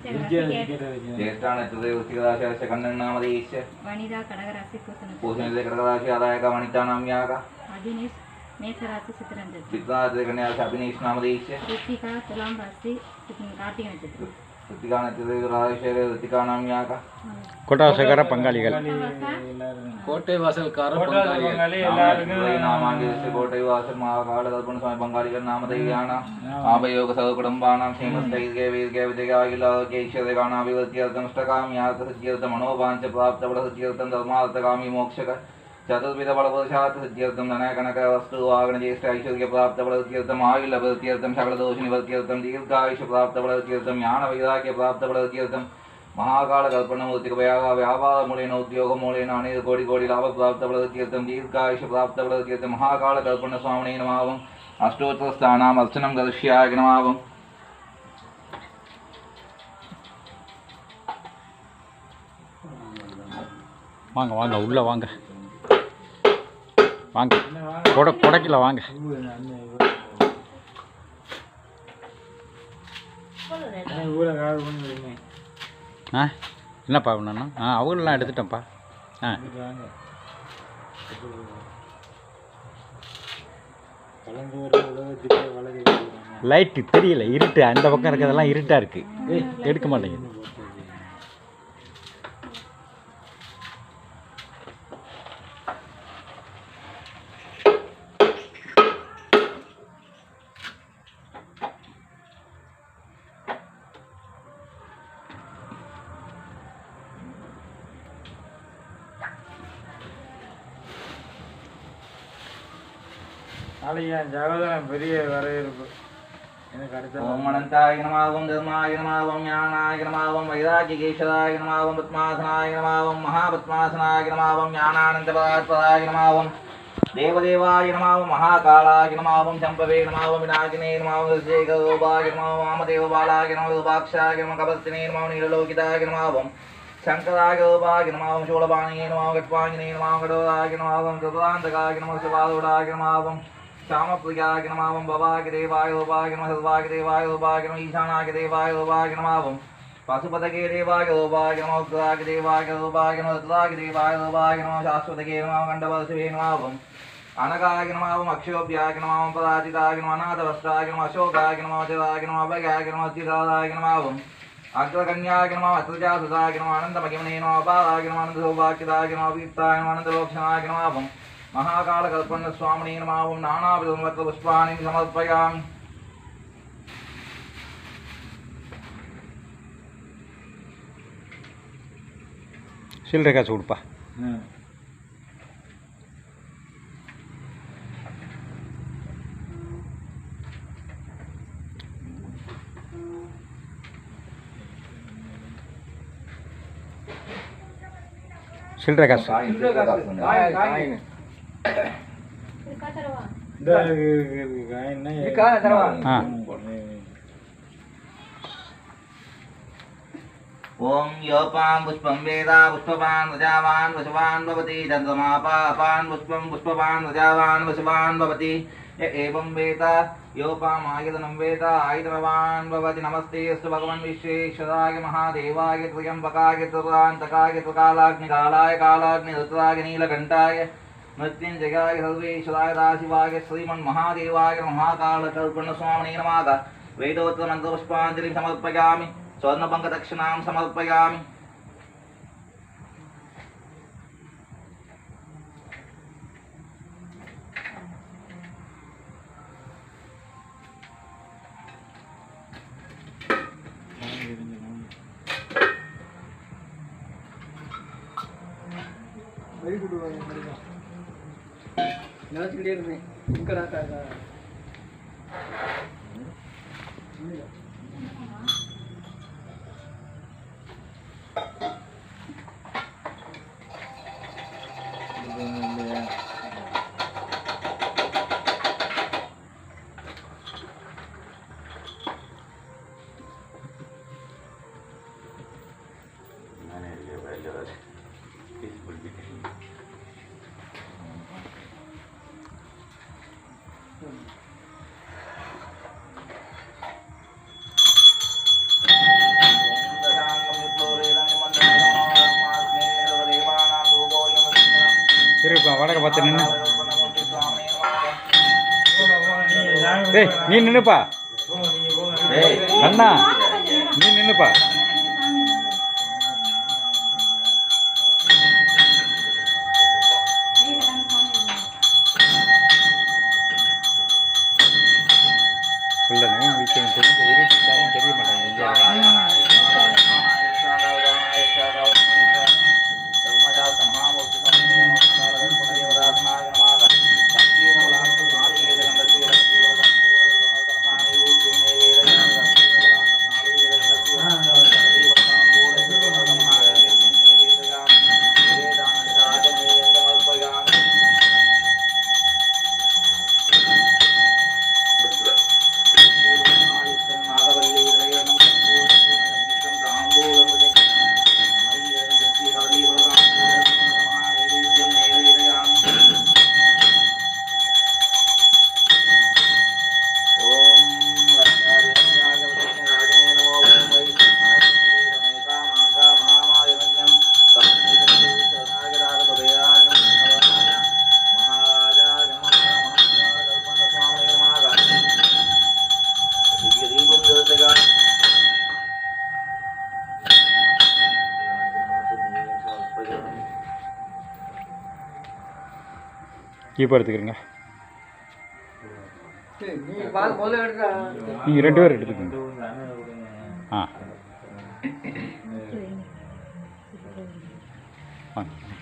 ज्येष्ठानक्षत्रे वृश्चिकराशि कन्नन्नामधेयस्य वनिता कडगराशि पूषणिते कर्कराशि आदायक वनितानां यागा अभिनीश मेषराशि चित्रानक्षत्रे कन्याराशि अभिनीश नामधेयस्य ऋतिका तुलां राशि कार्तिक नक्षत्र ऋतिका नक्षत्रे राशि ऋतिकानां यागा कोटावसकार पंगालिगल कोटे वासलकार नामांगिरस्य कोटे वासल महाकाल कल्पन स्वामी पंगालिगल नामधेयानां आभयोग सर्वकुटुम्बानां क्षेमस्थैर्ये वीर्ये विजयागिलागे ईश्वरगानाभिवृद्ध्यर्थमष्टकाम्यार्थ सिद्ध्यर्थं मनोवाञ्छ प्राप्तफलसिद्ध्यर्थं धर्मार्थकामी मोक्षक चतुर्विध बलपुरुषार्थ सिद्ध्यर्थं धनकनक वस्तु वागणज्येष्ठ ऐश्वर्य प्राप्तफलसिद्ध्यर्थं आयुर्लभसिद्ध्यर्थं सकलदोषनिवर्त्यर्थं दीर्घायुष प्राप्तफलसिद्ध्यर्थं ज्ञानवैराग्य प्राप्तफलसिद्ध्यर्थं महाकाल कल्पनमूर्तिक व्यापार मूलेन उद्योग मूलेन अनेक कोटि कोटि लाभ प्राप्तफलसिद्ध्यर्थं दीर्घायुष प्राप्तफलसिद्ध्यर्थं महाकाल कल्पन स्वामिने नमः अष्टोत्तर स्थानाम् अर्चनं करिष्यामि नमः வாங்க வாங்க உள்ள வாங்க வாங்க கொடைக்கல வாங்க என்னப்பா பண்ணணும் அவங்களெலாம் எடுத்துட்டேன்ப்பா லைட்டு தெரியல இருட்டு அந்த பக்கம் இருக்கிறதெல்லாம் இருட்டாக இருக்குது எடுக்க மாட்டேங்குது நாளைக்கு ஜாகதம் பெரிய வரவேற்பு எனக்கு அடுத்த ஓம் அனந்தாய நமः தர்மாய நமः ஞானாய நமः வைராகிகேஷதாய நமः பத்மாசனாய நமः மகாபத்மாசனாய நமः ஞானானந்தபதாத்பதாய நமः தேவதேவாய நமः மகாகாலாய நமः சம்பவே நமः விநாயகனே நமः ஜெயகோபாய நமः வாமதேவபாலாய நமः ரூபாக்ஷாய நமः கபஸ்தினே நமः நீலலோகிதாய நமः शंकराय गोपाय नमः शूलपाणये नमः गट्वाङ्गिने नमः गडोराय नमः कृतान्तकाय नमः शिवादोडाय नमः श्यामप्रियाय नमः भवाय देवाय रूपाय नमः सर्वाय देवाय रूपाय नमः ईशानाय देवाय रूपाय नमः पशुपतये देवाय रूपाय नमः उत्तराय देवाय रूपाय नमः रुद्राय देवाय रूपाय नमः शाश्वतये नमः गण्डवशिवे नमः अनगाय नमः अक्षोभ्याय नमः पराजिताय नमः अनाथवस्त्राय नमः अशोकाय नमः चिराय नमः अभयाय नमः चिराय नमः अग्रकन्याय नमः अत्रजासुताय नमः आनन्दमहिमने नमः अपाराय नमः आनन्दसौभाग्यदाय नमः अभीप्ताय नमः आनन्दलोक्षणाय नमः महाकालकल्पनस्वामिने नमः नानाविधपुष्पाणि समर्पयामि சில்லறை காசு கொடுப்பா சில்லறை காசு ओम योपां पुष्पं वेदा पुष्पवान् रजावान् वशवान् भवति चन्द्रमापापान् पुष्पं पुष्पवान् रजावान् वशवान् भवति य एवं वेद योपामायतनं वेद आयतनवान् भवति नमस्ते अस्तु भगवन् विश्वेश्वराय महादेवाय त्र्यम्बकाय त्रिपुरान्तकाय त्रिकालाग्निकालाय कालाग्निरुद्राय नीलकण्ठाय मृत्युञ्जयाय सर्वेश्वराय दाशिवाय श्रीमन्महादेवाय महाकालकल्पनस्वामिने नमः वेदोत्तरमन्त्रपुष्पाञ्जलिं समर्पयामि स्वर्णपङ्कदक्षिणां समर्पयामि பார்த்து நின்று ஏய் நீ நின்னுப்பா ஏய் அண்ணா நீ நின்னுப்பா உள்ள வீட்டு இருட்டாலும் தெரிய மாட்டாங்க கீப்பர் எடுத்துக்கிறீங்க நீங்கள் 2 பேர் எடுத்துக்கோங்க ஆ வாங்க